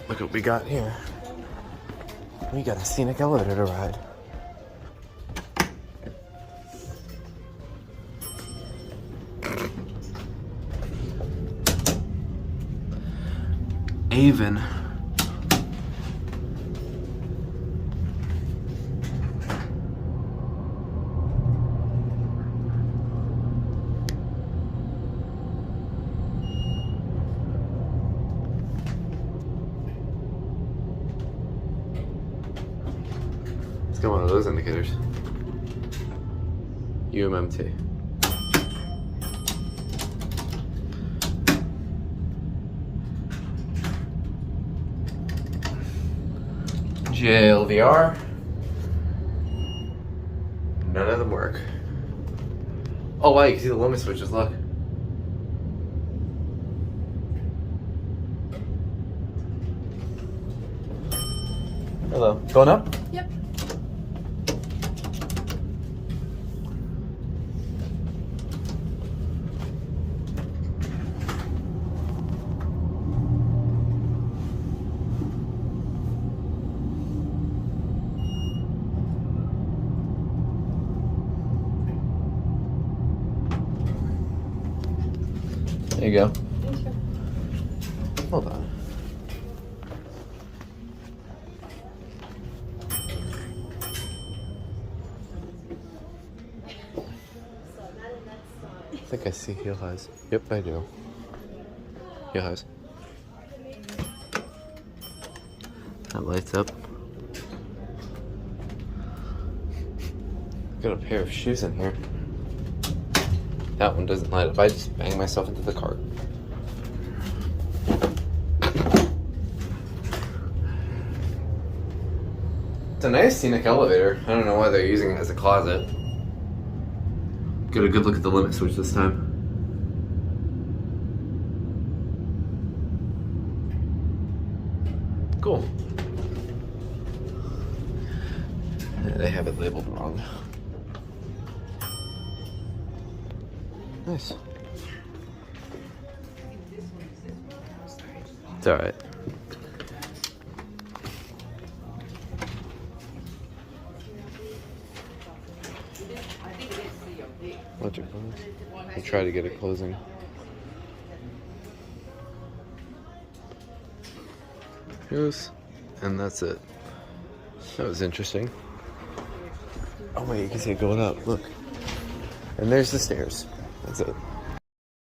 Look what we got here. We got a Scenic elevator to ride. Aven. Let's get one of those indicators. UMMT. JLVR. None of them work. Oh wow, you can see the limit switches, look. Hello. Going up? Yep. There you go. Hold on. I think I see heel highs. Yep, I do. Heel highs. That lights up. Got a pair of shoes in here. That one doesn't light up. I just bang myself into the cart. It's a nice Scenic elevator. I don't know why they're using it as a closet. Get a good look at the limit switch this time. Cool. They have it labeled wrong. Nice. It's alright. Let it close. I'll try to get it closing. Goes, and that's it. That was interesting. Oh wait, you can see it going up. Look. And there's the stairs. That's it.